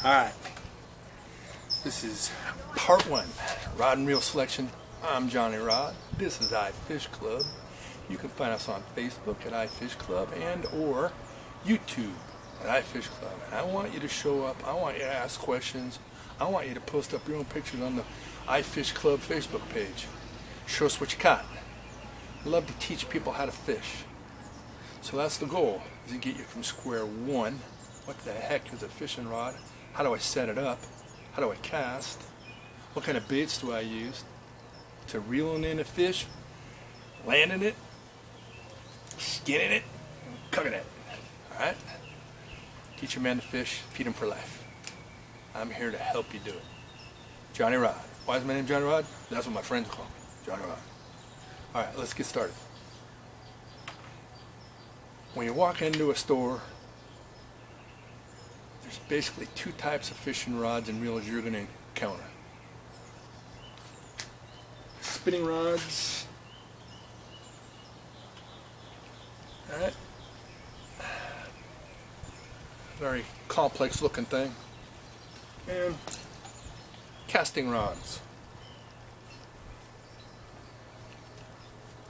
Alright, this is part one, rod and reel selection. I'm Johnny Rod. This is ifishclub. You can find us on Facebook at ifishclub and or YouTube at ifishclub. And I want you to show up. I want you to ask questions. I want you to post up your own pictures on the ifishclub Facebook page. Show us what you got. I love to teach people how to fish. So that's the goal, is to get you from square one. What the heck is a fishing rod? How do I set it up? How do I cast? What kind of baits do I use? To reeling in a fish, landing it, skinning it, and cooking it. Alright? Teach a man to fish, feed him for life. I'm here to help you do it. Johnny Rod. Why is my name Johnny Rod? That's what my friends call me. Johnny Rod. Alright, let's get started. When you walk into a store, there's basically two types of fishing rods and reels you're going to encounter. Spinning rods. Alright. Very complex looking thing. And casting rods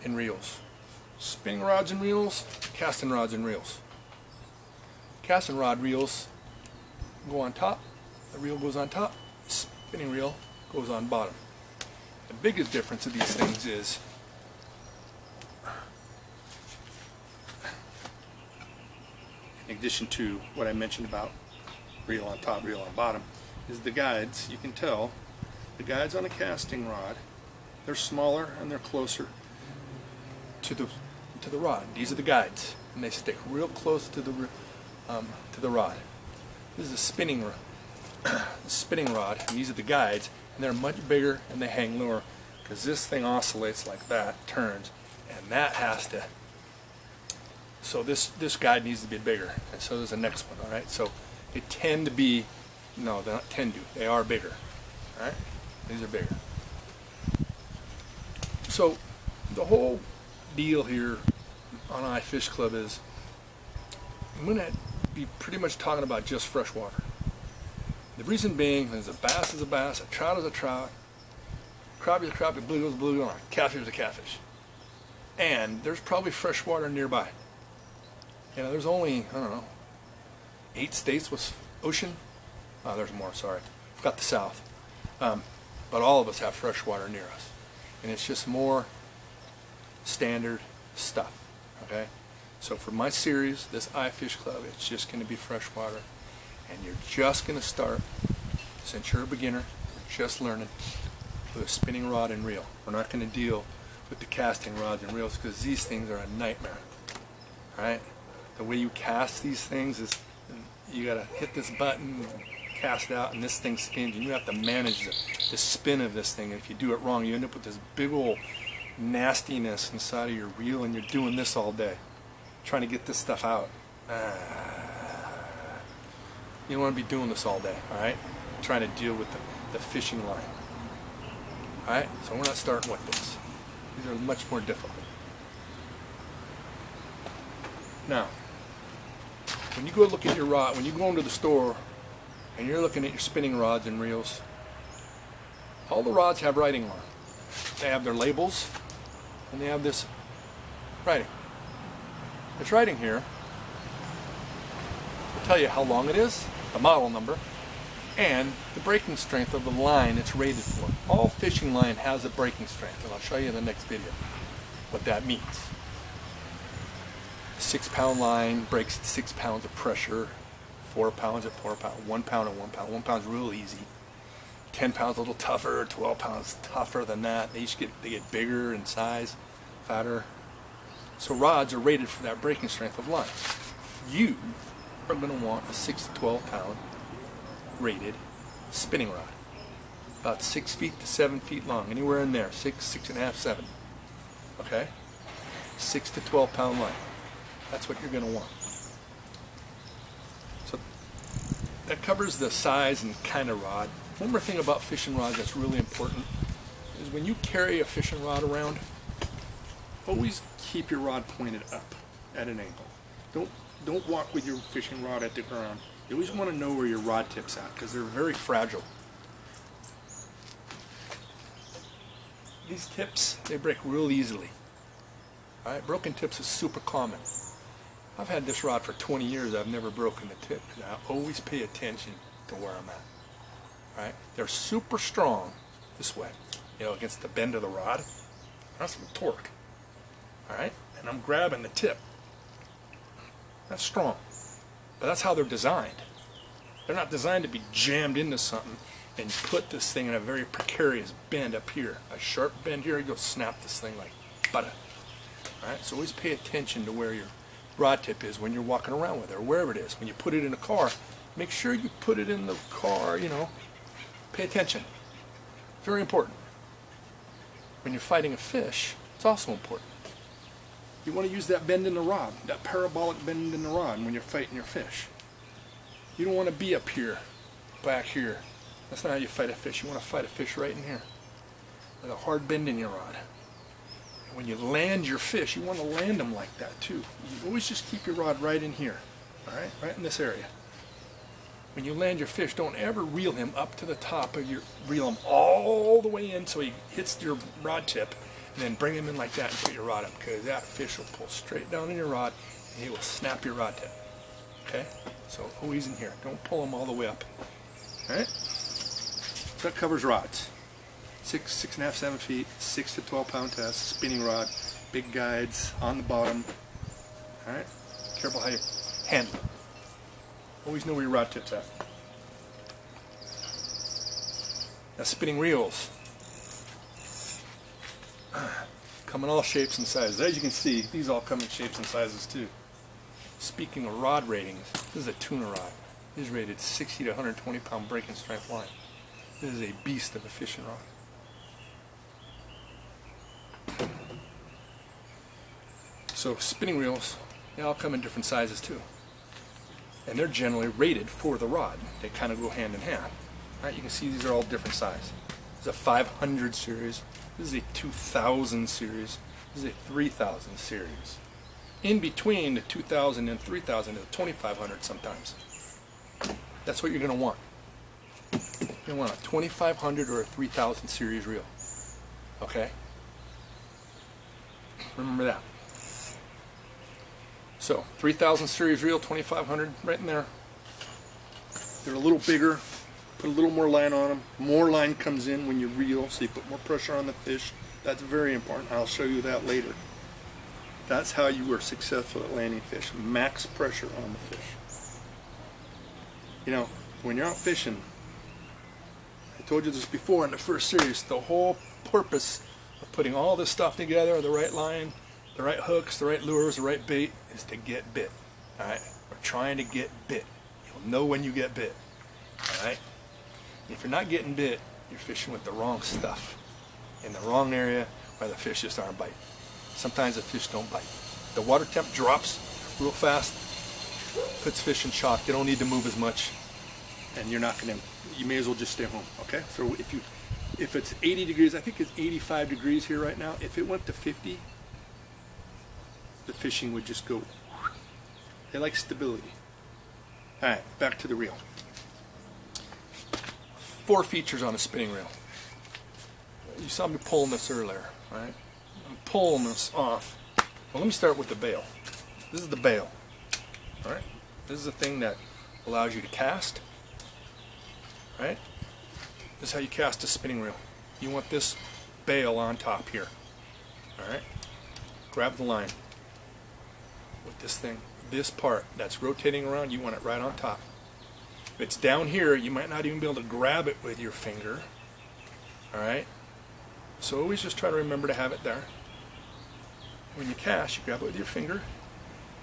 and reels. Spinning rods and reels, casting rods and reels. Casting rod reels go on top, the reel goes on top, spinning reel goes on bottom. The biggest difference of these things is in addition to what I mentioned about reel on top, reel on bottom, is the guides. You can tell the guides on a casting rod, they're smaller and they're closer to the rod. These are the guides, and they stick real close to the rod. This is a spinning rod, and these are the guides, and they're much bigger and they hang lower because this thing oscillates like that, turns, and that has to. So this guide needs to be bigger, and so does the next one. All right, so they tend to be, no, they're not tend to, they are bigger. All right, these are bigger. So the whole deal here on ifishclub is I'm going to be pretty much talking about just freshwater. The reason being is a bass is a bass, a trout is a trout, crappie is a crappie, bluegill is a bluegill, catfish is a catfish. And there's probably freshwater nearby. You know, there's only, I don't know, 8 states with ocean. Oh, there's more, sorry. I've got the South. But all of us have freshwater near us. And it's just more standard stuff. Okay? So for my series, this ifishclub, it's just going to be freshwater. And you're just going to start, since you're a beginner, you're just learning, with a spinning rod and reel. We're not going to deal with the casting rods and reels because these things are a nightmare. Alright? The way you cast these things is you got to hit this button, cast out, and this thing spins. And you have to manage the spin of this thing. And if you do it wrong, you end up with this big old nastiness inside of your reel, and you're doing this all day trying to get this stuff out. You don't want to be doing this all day, alright? Trying to deal with the fishing line. Alright, so we're not starting with this. These are much more difficult. Now, when you go look at your rod, when you go into the store and you're looking at your spinning rods and reels, all the rods have writing on them. They have their labels, and they have this writing. This writing here will tell you how long it is, the model number, and the breaking strength of the line it's rated for. All fishing line has a breaking strength, and I'll show you in the next video what that means. A 6-pound line breaks at 6 pounds of pressure, 4 pounds at 4 pounds, 1 pound at 1 pound. 1 pound's real easy. 10 pounds a little tougher, 12 pounds tougher than that. They get bigger in size, fatter. So rods are rated for that breaking strength of line. You are going to want a 6 to 12 pound rated spinning rod. About 6 feet to 7 feet long, anywhere in there, 6, 6.5, 7. Okay? 6 to 12 pound line. That's what you're going to want. So that covers the size and kind of rod. One more thing about fishing rods that's really important is when you carry a fishing rod around, always keep your rod pointed up at an angle. Don't walk with your fishing rod at the ground. You always want to know where your rod tip's at because they're very fragile. These tips, they break real easily. All right, broken tips is super common. I've had this rod for 20 years. I've never broken the tip. I always pay attention to where I'm at. All right, they're super strong this way, you know, against the bend of the rod. That's some torque. All right, and I'm grabbing the tip. That's strong, but that's how they're designed. They're not designed to be jammed into something and put this thing in a very precarious bend up here. A sharp bend here, you'll snap this thing like butter. All right, so always pay attention to where your rod tip is when you're walking around with it, or wherever it is. When you put it in a car, make sure you put it in the car, you know, pay attention. Very important. When you're fighting a fish, it's also important. You want to use that bend in the rod, that parabolic bend in the rod when you're fighting your fish. You don't want to be up here, back here. That's not how you fight a fish. You want to fight a fish right in here with a hard bend in your rod. And when you land your fish, you want to land them like that too. You always just keep your rod right in here, all right, right in this area. When you land your fish, don't ever reel him up to the top of your, reel him all the way in so he hits your rod tip, and then bring him in like that and put your rod up, because that fish will pull straight down in your rod and he will snap your rod tip. Okay? So always in here. Don't pull them all the way up. Alright? So that covers rods. 6, 6.5, 7 feet, 6 to 12 pound test, spinning rod, big guides on the bottom. Alright? Careful how you handle it. Always know where your rod tip's at. Now spinning reels. Come in all shapes and sizes. As you can see, these all come in shapes and sizes too. Speaking of rod ratings, this is a tuna rod. This is rated 60 to 120 pound breaking strength line. This is a beast of a fishing rod. So spinning reels, they all come in different sizes too. And they're generally rated for the rod. They kind of go hand in hand. All right, you can see these are all different sizes. This is a 500 series. This is a 2000 series. This is a 3000 series. In between the 2000 and 3000 is a 2500 sometimes. That's what you're going to want. You want a 2500 or a 3000 series reel. Okay? Remember that. So 3000 series reel, 2500 right in there. They're a little bigger. Put a little more line on them. More line comes in when you reel, so you put more pressure on the fish. That's very important. I'll show you that later. That's how you were successful at landing fish. Max pressure on the fish. You know, when you're out fishing, I told you this before in the first series, the whole purpose of putting all this stuff together, the right line, the right hooks, the right lures, the right bait, is to get bit. Alright? We're trying to get bit. You'll know when you get bit. Alright? If you're not getting bit, you're fishing with the wrong stuff in the wrong area where the fish just aren't biting. Sometimes the fish don't bite. The water temp drops real fast, puts fish in shock. They don't need to move as much, and you're not going to, you may as well just stay home, okay? So if it's 80 degrees, I think it's 85 degrees here right now. If it went to 50, the fishing would just go. They like stability. All right, back to the reel. 4 features on a spinning reel. You saw me pulling this earlier, right? I'm pulling this off. Well, let me start with the bail. This is the bail. All right? This is the thing that allows you to cast. Right? This is how you cast a spinning reel. You want this bail on top here. All right? Grab the line with this thing. This part that's rotating around, you want it right on top. If it's down here, you might not even be able to grab it with your finger. Alright? So always just try to remember to have it there. When you cast, you grab it with your finger,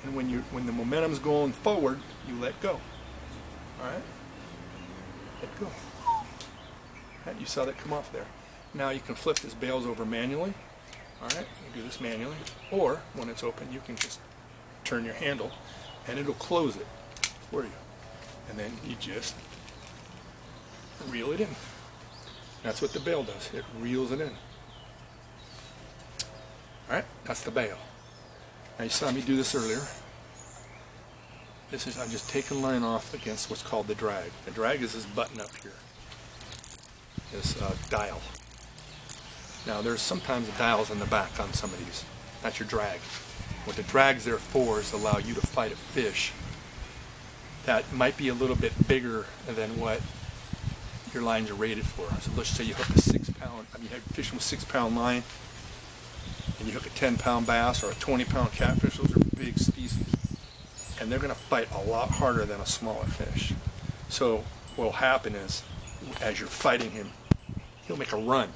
and when the momentum's going forward, you let go. Alright? Let go. Alright, you saw that come off there. Now you can flip this bails over manually. Alright, you can do this manually. Or, when it's open, you can just turn your handle, and it'll close it for you. And then you just reel it in. That's what the bail does. It reels it in. Alright, that's the bail. Now you saw me do this earlier. This is, I'm just taking line off against what's called the drag. The drag is this button up here, this dial. Now there's sometimes dials in the back on some of these. That's your drag. What the drag's there for is to allow you to fight a fish that might be a little bit bigger than what your lines are rated for. So let's say you hook a 6 pound, you're fishing with 6 pound line, and you hook a 10 pound bass or a 20 pound catfish. Those are big species, and they're going to fight a lot harder than a smaller fish. So what will happen is, as you're fighting him, he'll make a run.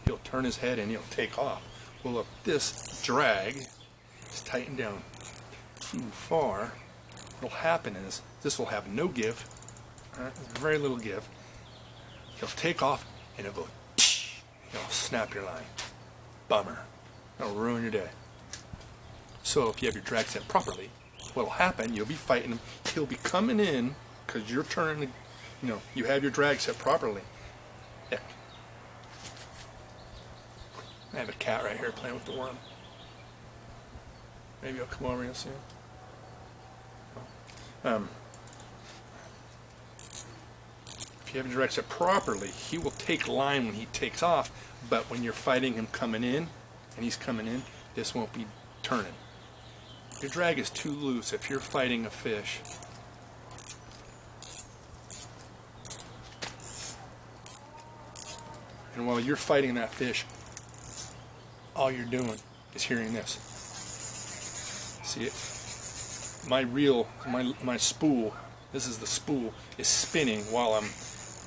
He'll turn his head and he'll take off. Well, if this drag is tightened down too far, what will happen is this will have no give, very little give. He'll take off and it'll go, he'll snap your line. Bummer. It'll ruin your day. So if you have your drag set properly, what'll happen, you'll be fighting him. He'll be coming in because you're turning, you have your drag set properly. Yeah. I have a cat right here playing with the worm. Maybe I'll come over and see him. If you have your drag set properly, he will take line when he takes off, but when you're fighting him coming in, and he's coming in, this won't be turning. Your drag is too loose if you're fighting a fish. And while you're fighting that fish, all you're doing is hearing this. See it? My reel, my spool, this is the spool, is spinning while I'm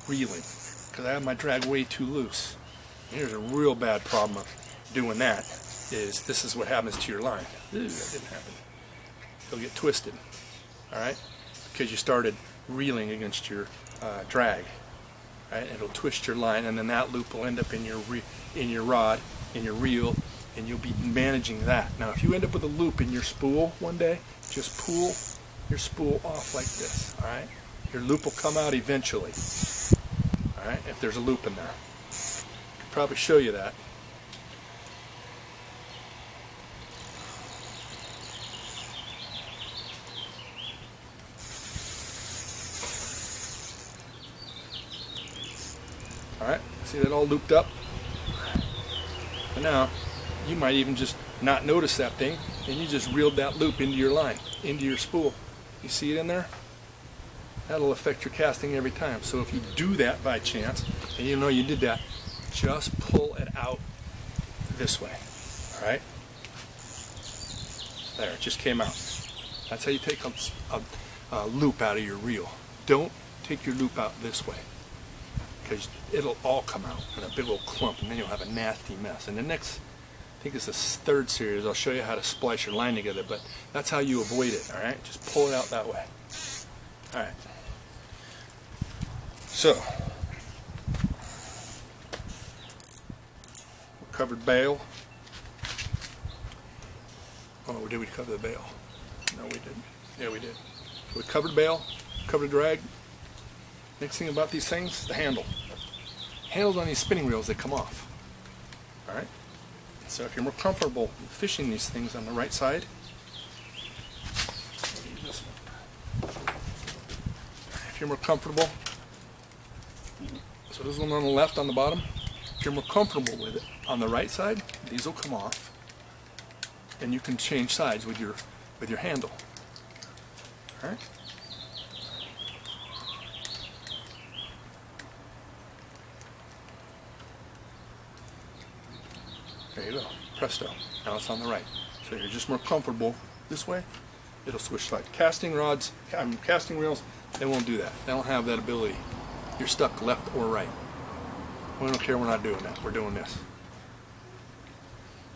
reeling because I have my drag way too loose. And here's a real bad problem of doing that, is this is what happens to your line. Ooh, that didn't happen. It'll get twisted, alright? Because you started reeling against your drag. Right? It'll twist your line, and then that loop will end up in your rod, in your reel, and you'll be managing that. Now, if you end up with a loop in your spool one day, just pull your spool off like this. All right, your loop will come out eventually. All right, if there's a loop in there, I could probably show you that. Alright, see that all looped up? And now, you might even just not notice that thing, and you just reeled that loop into your line, into your spool. You see it in there? That'll affect your casting every time. So if you do that by chance, and you know you did that, just pull it out this way. Alright? There, it just came out. That's how you take a loop out of your reel. Don't take your loop out this way, because it'll all come out in a big old clump, and then you'll have a nasty mess. And the next, I think it's the third series, I'll show you how to splice your line together, but that's how you avoid it, alright? Just pull it out that way. Alright. So, we covered bail. Oh, did we cover the bail? No, we didn't. Yeah, we did. So we covered bail, covered drag. Next thing about these things, the handle. Handles on these spinning reels, they come off. Alright? So if you're more comfortable fishing these things on the right side, this one. If you're more comfortable, so this one on the left on the bottom, if you're more comfortable with it, on the right side, these will come off, and you can change sides with your handle. Alright? There you go. Presto. Now it's on the right. So you're just more comfortable this way. It'll switch sides. Casting rods, casting reels, they won't do that. They don't have that ability. You're stuck left or right. We don't care, we're not doing that. We're doing this.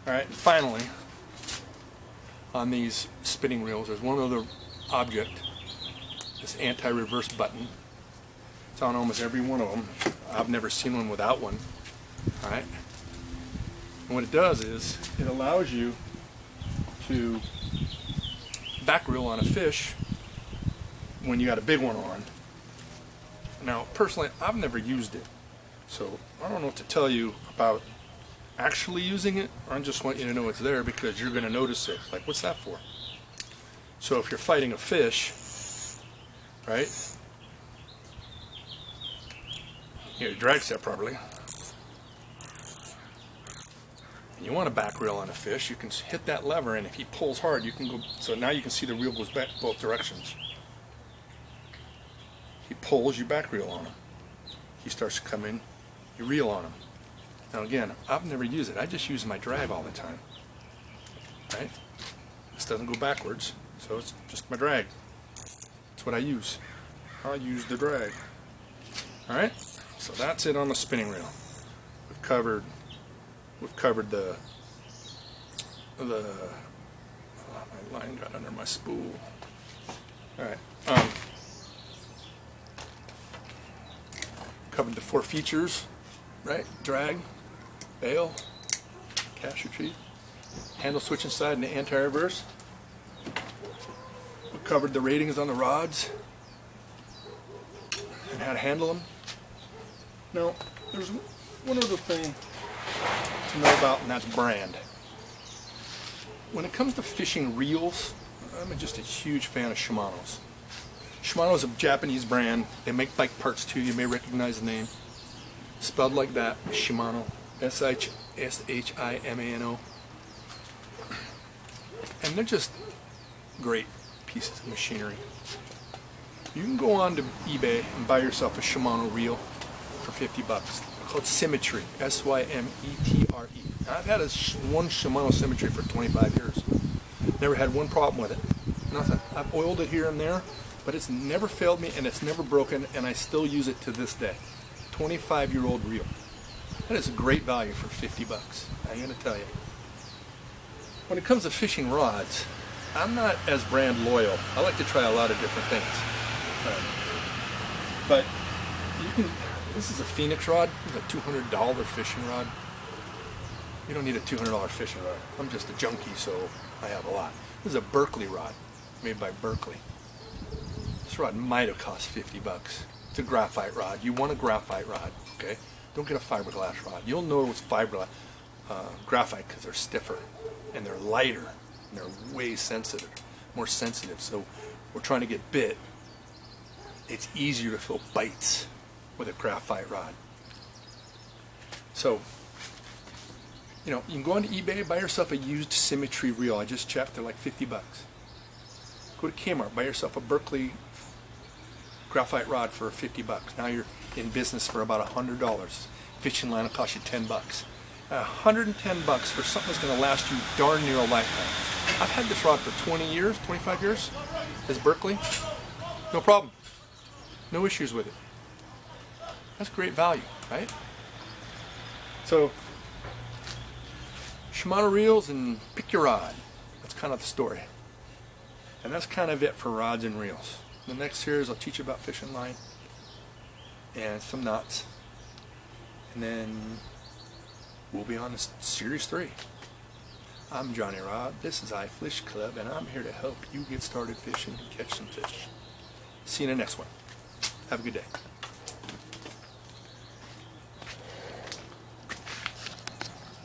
Alright, and finally, on these spinning reels, there's one other object, this anti-reverse button. It's on almost every one of them. I've never seen one without one. Alright? And what it does is, it allows you to back reel on a fish when you got a big one on. Now, personally, I've never used it, so I don't know what to tell you about actually using it. I just want you to know it's there because you're going to notice it. Like, what's that for? So if you're fighting a fish right? You gotta drag set properly. And you want a back reel on a fish, you can hit that lever, and if he pulls hard, you can go, so now you can see the reel goes back both directions. He pulls, you back reel on him. He starts to come in, you reel on him. Now again, I've never used it, I just use my drag all the time, right? This doesn't go backwards, so it's just my drag. That's what I use. I'll use the drag. All right, so that's it on the spinning reel. We've covered the oh, my line got under my spool. All right, covered the 4 features, right? Drag, bail, cast retrieve, handle switch inside and the anti-reverse. We covered the ratings on the rods and how to handle them. Now, there's one other thing to know about, and that's brand. When it comes to fishing reels, I'm just a huge fan of Shimano's. Shimano is a Japanese brand. They make bike parts too. You may recognize the name. Spelled like that, Shimano. S-H-I-M-A-N-O. And they're just great pieces of machinery. You can go on to eBay and buy yourself a Shimano reel for 50 bucks. They're called Symmetry, S-Y-M-E-T-R-E. I've had one Shimano Symmetry for 25 years. Never had one problem with it. Nothing. I've oiled it here and there, but it's never failed me and it's never broken, and I still use it to this day. 25-year-old reel. That is a great value for 50 bucks. I'm going to tell you. When it comes to fishing rods, I'm not as brand loyal. I like to try a lot of different things. But you can, this is a Phoenix rod. This is a $200 fishing rod. You don't need a $200 fishing rod. I'm just a junkie, so I have a lot. This is a Berkeley rod, made by Berkeley. This rod might have cost 50 bucks. It's a graphite rod. You want a graphite rod, okay? Don't get a fiberglass rod. You'll know it's fiberglass, graphite, because they're stiffer and they're lighter and they're way sensitive, more sensitive. So we're trying to get bit. It's easier to feel bites with a graphite rod. So, you know, you can go onto eBay, buy yourself a used Symmetry reel. I just checked, they're like 50 bucks. Go to Kmart, buy yourself a Berkeley graphite rod for 50 bucks. Now you're in business for about $100. Fishing line will cost you 10 bucks. 110 bucks for something that's going to last you darn near a lifetime. I've had this rod for 20 years, 25 years. This Berkeley, no problem. No issues with it. That's great value, right? So, Shimano reels and pick your rod. That's kind of the story. And that's kind of it for rods and reels. The next series I'll teach you about fishing line and some knots. And then we'll be on to series 3. I'm Johnny Rod. This is ifishclub, and I'm here to help you get started fishing and catch some fish. See you in the next one. Have a good day.